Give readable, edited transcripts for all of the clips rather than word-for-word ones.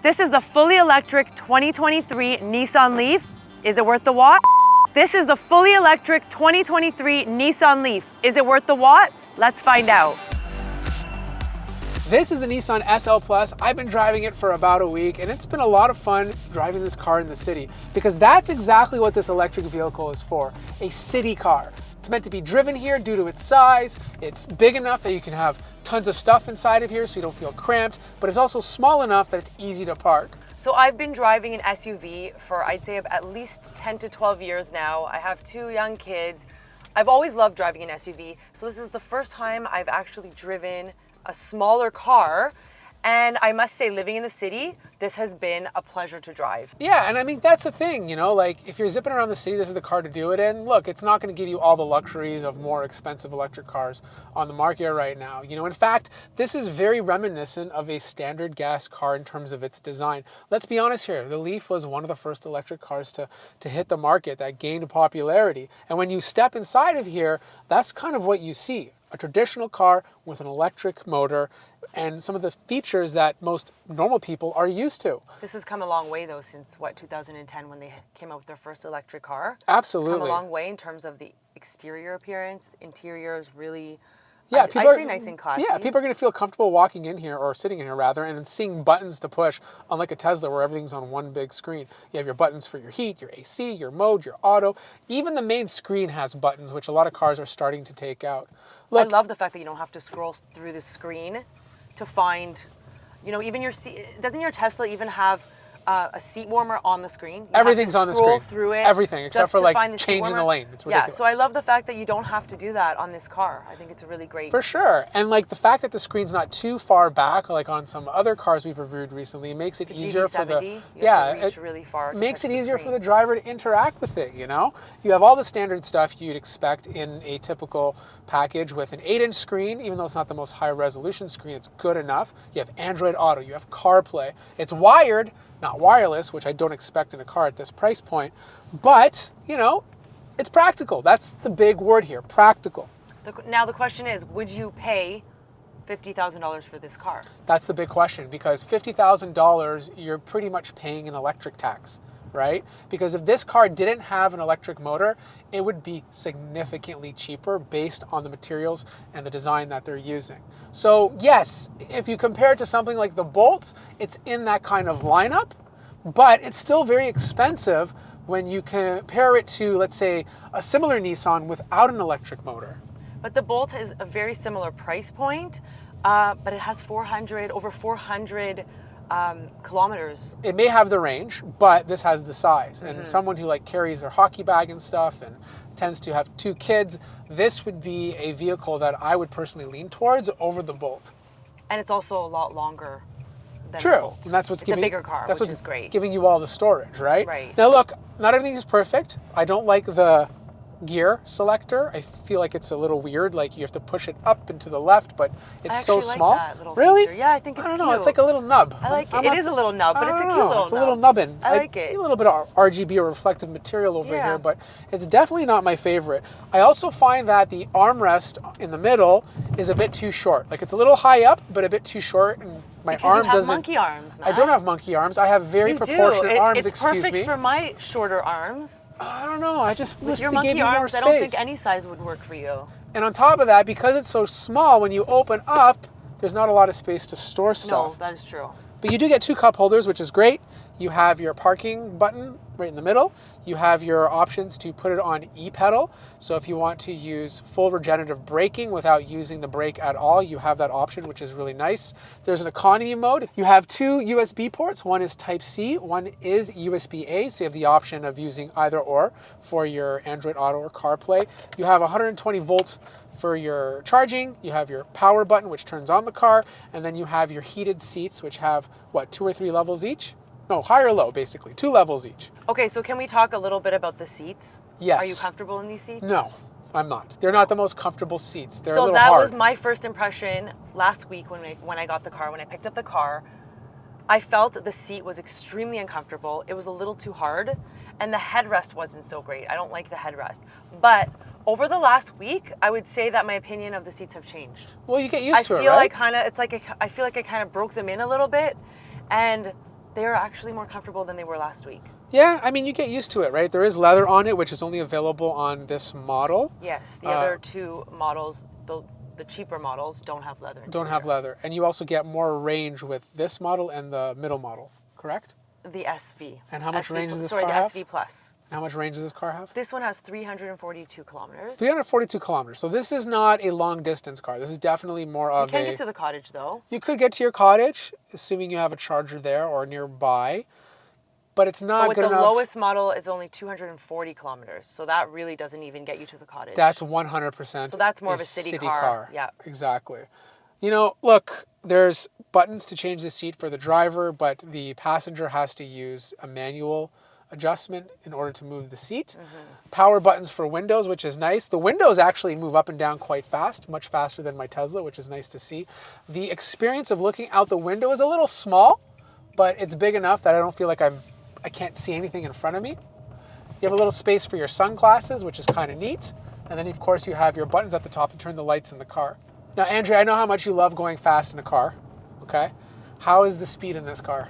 This is the fully electric 2023 Nissan Leaf. Is it worth the watt? This is the fully electric 2023 Nissan Leaf. Is it worth the watt? Let's find out. This is the Nissan SL Plus. I've been driving it for about a week and it's been a lot of fun driving this car in the city because that's exactly what this electric vehicle is for, a city car. It's meant to be driven here due to its size. It's big enough that you can have tons of stuff inside of here so you don't feel cramped, but it's also small enough that it's easy to park. So I've been driving an SUV for I'd say at least 10 to 12 years now. I have 2 young kids. I've always loved driving an SUV. So this is the first time I've actually driven a smaller car. And I must say, living in the city, this has been a pleasure to drive. Yeah, and I mean, that's the thing, you know, like if you're zipping around the city, this is the car to do it in. Look, it's not going to give you all the luxuries of more expensive electric cars on the market right now. You know, in fact, this is very reminiscent of a standard gas car in terms of its design. Let's be honest here, the Leaf was one of the first electric cars to hit the market that gained popularity. And when you step inside of here, that's kind of what you see. A traditional car with an electric motor and some of the features that most normal people are used to. This has come a long way though since 2010 when they came out with their first electric car. Absolutely. It's come a long way in terms of the exterior appearance. The interior is really, yeah, I'd say nice and classy. Yeah, people are going to feel comfortable walking in here or sitting in here rather and seeing buttons to push, unlike a Tesla where everything's on one big screen. You have your buttons for your heat, your AC, your mode, your auto. Even the main screen has buttons, which a lot of cars are starting to take out. Look, I love the fact that you don't have to scroll through the screen to find, you know, even your seat. Doesn't your Tesla even have a seat warmer on the screen? Everything's on the screen. Scroll through it. Everything except for like changing the lane. It's ridiculous. Yeah, so I love the fact that you don't have to do that on this car. I think it's a really great. For sure. And like the fact that the screen's not too far back, like on some other cars we've reviewed recently, makes it easier for the it really far makes it easier for the driver to interact with it, you know? You have all the standard stuff you'd expect in a typical package with an 8-inch screen, even though it's not the most high resolution screen, it's good enough. You have Android Auto, you have CarPlay. It's wired, not wireless, which I don't expect in a car at this price point, but, you know, it's practical. That's the big word here, practical. Now the question is, would you pay $50,000 for this car? That's the big question, because $50,000, you're pretty much paying an electric tax, right? Because if this car didn't have an electric motor, it would be significantly cheaper based on the materials and the design that they're using. So yes, if you compare it to something like the Bolts, it's in that kind of lineup, but it's still very expensive when you compare it to, let's say, a similar Nissan without an electric motor. But the Bolt is a very similar price point, but it has over 400 kilometers. It may have the range, but this has the size. And someone who like carries their hockey bag and stuff and tends to have 2 kids, this would be a vehicle that I would personally lean towards over the Bolt. And it's also a lot longer than True, the Bolt. and that's what's it's a bigger car, which is great. Giving you all the storage, right? Right. Now look, not everything is perfect. I don't like the gear selector. I feel like it's a little weird, like you have to push it up and to the left, but it's so small. That little really? Feature. Yeah, I think it's I don't cute. know, it's like a little nub. I like it. It is a little nub, but it's a cute little nub. It's a little nubbin. I like it. A little bit of RGB or reflective material over here, but it's definitely not my favorite. I also find that the armrest in the middle is a bit too short. Like it's a little high up, but a bit too short, and my arm doesn't. You have monkey arms, Matt. I don't have monkey arms. I have very proportionate arms. It's perfect for my shorter arms. I don't know. I just wish your they gave monkey me more arms, space. I don't think any size would work for you. And on top of that, because it's so small, when you open up, there's not a lot of space to store stuff. No, that is true. But you do get 2 cup holders, which is great. You have your parking button right in the middle. You have your options to put it on e-pedal. So if you want to use full regenerative braking without using the brake at all, you have that option, which is really nice. There's an economy mode. You have 2 USB ports. One is Type-C, one is USB-A. So you have the option of using either or for your Android Auto or CarPlay. You have 120 volts for your charging. You have your power button, which turns on the car. And then you have your heated seats, which have, what, 2 or 3 levels each? No, high or low, basically. 2 levels each. Okay, so can we talk a little bit about the seats? Yes. Are you comfortable in these seats? No, I'm not. They're not the most comfortable seats. They're a so little that hard. was my first impression last week when I got the car, when I picked up the car. I felt the seat was extremely uncomfortable. It was a little too hard, and the headrest wasn't so great. I don't like the headrest. But over the last week, I would say that my opinion of the seats have changed. Well, you get used to it, right? I feel like I kind of broke them in a little bit, and They are actually more comfortable than they were last week. Yeah, I mean, you get used to it, right? There is leather on it, which is only available on this model. Yes, the other two models, the cheaper models, don't have leather. Don't have leather. And you also get more range with this model and the middle model, correct? The SV. And how much SV, range does this sorry, car the have? SV Plus. How much range does this car have? This one has 342 kilometers. 342 kilometers. So this is not a long distance car. This is definitely more of You can get to the cottage though. You could get to your cottage, assuming you have a charger there or nearby. But it's not But good with the enough. lowest model, it's only 240 kilometers. So that really doesn't even get you to the cottage. That's 100%. So that's more of a city car. Yeah. Exactly. You know, look, there's buttons to change the seat for the driver, but the passenger has to use a manual adjustment in order to move the seat. Power buttons for windows, which is nice. The windows actually move up and down quite fast, much faster than my Tesla, which is nice to see. The experience of looking out the window is a little small, but it's big enough that I don't feel like I can't see anything in front of me. You have a little space for your sunglasses, which is kind of neat. And then, of course, you have your buttons at the top to turn the lights in the car. Now, Andrea, I know how much you love going fast in a car, okay? How is the speed in this car?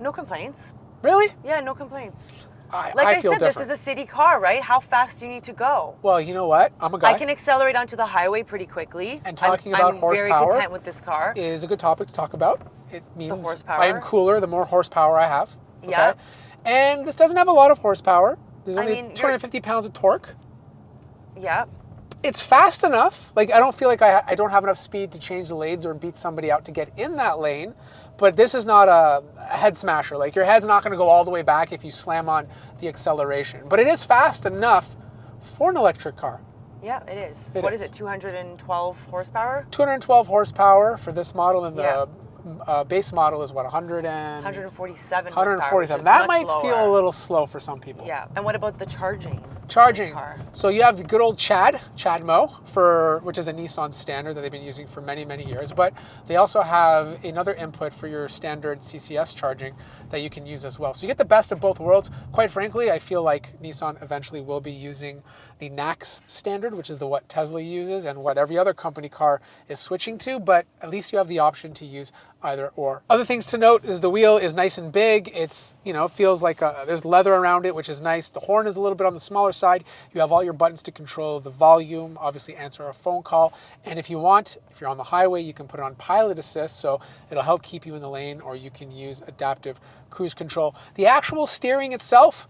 No complaints. Really? Yeah, no complaints. I Like I feel said, different. this is a city car, right? How fast do you need to go? Well, you know what? I'm a guy. I can accelerate onto the highway pretty quickly. And talking about I'm horsepower very content with this car. is a good topic to talk about. It means horsepower. I am cooler the more horsepower I have. Okay? Yeah. And this doesn't have a lot of horsepower. There's I only mean, 250 pounds of torque. Yeah. It's fast enough. Like, I don't feel like I don't have enough speed to change the lanes or beat somebody out to get in that lane. But this is not a head smasher. Like, your head's not going to go all the way back if you slam on the acceleration. But it is fast enough for an electric car. Yeah, it is. It What is. is it, 212 horsepower? 212 horsepower for this model, and the Yeah. base model is what, 147 147. horsepower, That which is might much feel lower. a little slow for some people. Yeah, and what about the charging? in Charging. this car? So you have the good old CHAdeMO, which is a Nissan standard that they've been using for many, many years. But they also have another input for your standard CCS charging that you can use as well. So you get the best of both worlds. Quite frankly, I feel like Nissan eventually will be using the NACS standard, which is what Tesla uses and what every other company car is switching to. But at least you have the option to use either or. Other things to note is the wheel is nice and big. It's, feels like there's leather around it, which is nice. The horn is a little bit on the smaller side. You have all your buttons to control the volume, obviously answer a phone call. And if you want, if you're on the highway, you can put it on pilot assist, so it'll help keep you in the lane, or you can use adaptive cruise control. The actual steering itself,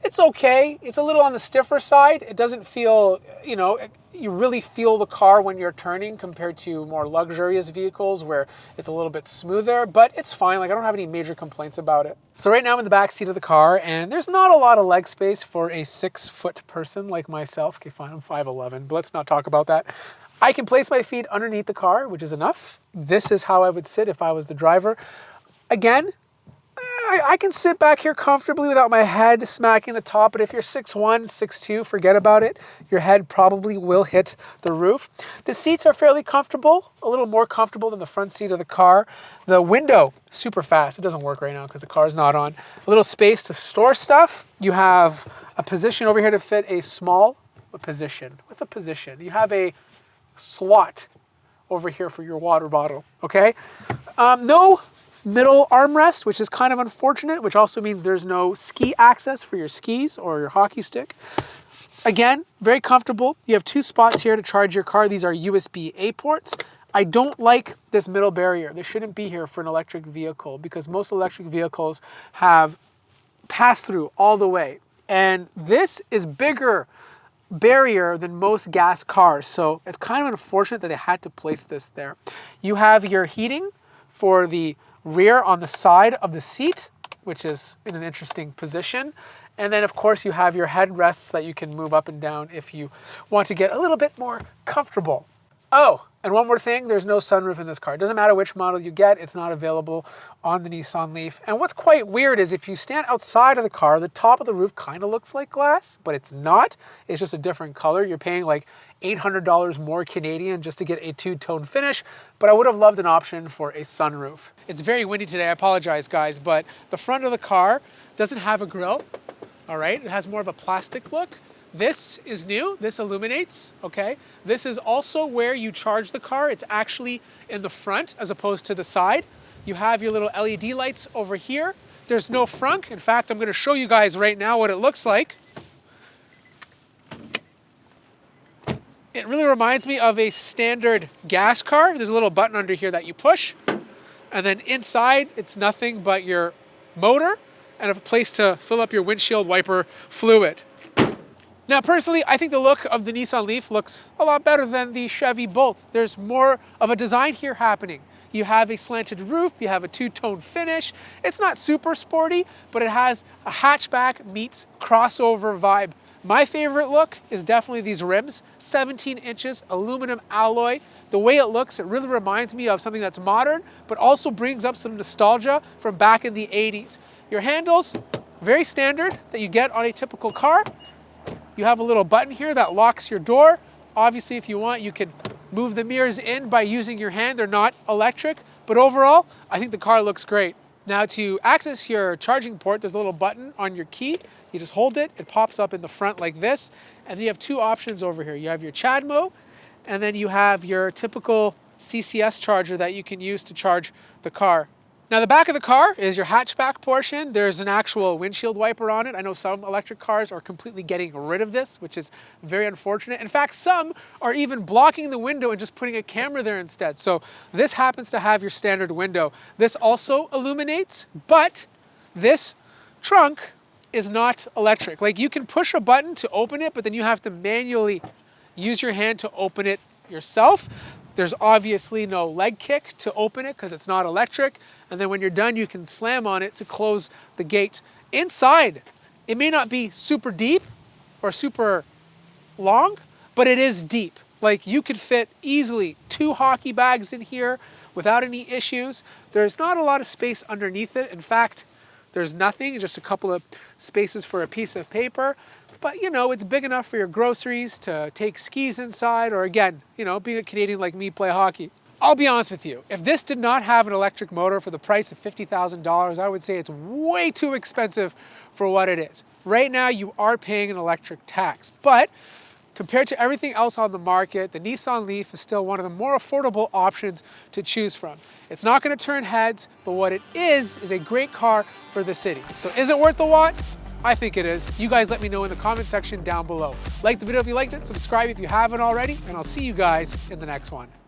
it's okay. It's a little on the stiffer side. It doesn't feel, you really feel the car when you're turning compared to more luxurious vehicles where it's a little bit smoother, but it's fine. Like, I don't have any major complaints about it. So right now I'm in the back seat of the car, and there's not a lot of leg space for a 6-foot person like myself. Okay, fine, I'm 5'11", but let's not talk about that. I can place my feet underneath the car, which is enough. This is how I would sit if I was the driver. Again, I can sit back here comfortably without my head smacking the top, but if you're 6'1", 6'2", forget about it. Your head probably will hit the roof. The seats are fairly comfortable, a little more comfortable than the front seat of the car. The window, super fast. It doesn't work right now because the car's not on. A little space to store stuff. You have a position over here to fit a small position. What's a position? You have a slot over here for your water bottle, okay? No middle armrest, which is kind of unfortunate, which also means there's no ski access for your skis or your hockey stick. Again, very comfortable. You have 2 spots here to charge your car. These are USB-A ports. I don't like this middle barrier. This shouldn't be here for an electric vehicle because most electric vehicles have pass-through all the way. And this is bigger barrier than most gas cars. So it's kind of unfortunate that they had to place this there. You have your heating for the rear on the side of the seat, which is in an interesting position. And then of course you have your headrests that you can move up and down if you want to get a little bit more comfortable. Oh, and one more thing, there's no sunroof in this car. It doesn't matter which model you get, it's not available on the Nissan Leaf. And what's quite weird is if you stand outside of the car, the top of the roof kind of looks like glass, but it's not. It's just a different color. You're paying like $800 more Canadian just to get a 2-tone finish, but I would have loved an option for a sunroof. It's very windy today, I apologize guys, but the front of the car doesn't have a grille, all right? It has more of a plastic look. This is new, this illuminates, okay? This is also where you charge the car. It's actually in the front as opposed to the side. You have your little LED lights over here. There's no frunk. In fact, I'm going to show you guys right now what it looks like. It really reminds me of a standard gas car. There's a little button under here that you push. And then inside, it's nothing but your motor and a place to fill up your windshield wiper fluid. Now, personally, I think the look of the Nissan Leaf looks a lot better than the Chevy Bolt. There's more of a design here happening. You have a slanted roof, you have a two-tone finish. It's not super sporty, but it has a hatchback meets crossover vibe. My favorite look is definitely these rims, 17 inches, aluminum alloy. The way it looks, it really reminds me of something that's modern, but also brings up some nostalgia from back in the 80s. Your handles, very standard that you get on a typical car. You have a little button here that locks your door. Obviously, if you want, you can move the mirrors in by using your hand. They're not electric, but overall, I think the car looks great. Now, to access your charging port, there's a little button on your key. You just hold it, it pops up in the front like this, and then you have two options over here. You have your CHAdeMO, and then you have your typical CCS charger that you can use to charge the car. Now, the back of the car is your hatchback portion. There's an actual windshield wiper on it. I know some electric cars are completely getting rid of this, which is very unfortunate. In fact, some are even blocking the window and just putting a camera there instead. So this happens to have your standard window. This also illuminates, but this trunk is not electric. Like, you can push a button to open it, but then you have to manually use your hand to open it yourself. There's obviously no leg kick to open it because it's not electric. And then when you're done, you can slam on it to close the gate. Inside, it may not be super deep or super long, but it is deep. Like, you could fit easily 2 hockey bags in here without any issues. There's not a lot of space underneath it. In fact, there's nothing, just a couple of spaces for a piece of paper. But, you know, it's big enough for your groceries, to take skis inside, or again, you know, being a Canadian like me, play hockey. I'll be honest with you, if this did not have an electric motor for the price of $50,000, I would say it's way too expensive for what it is. Right now, you are paying an electric tax, but compared to everything else on the market, the Nissan Leaf is still one of the more affordable options to choose from. It's not going to turn heads, but what it is a great car for the city. So is it worth the watt? I think it is. You guys let me know in the comment section down below. Like the video if you liked it, subscribe if you haven't already, and I'll see you guys in the next one.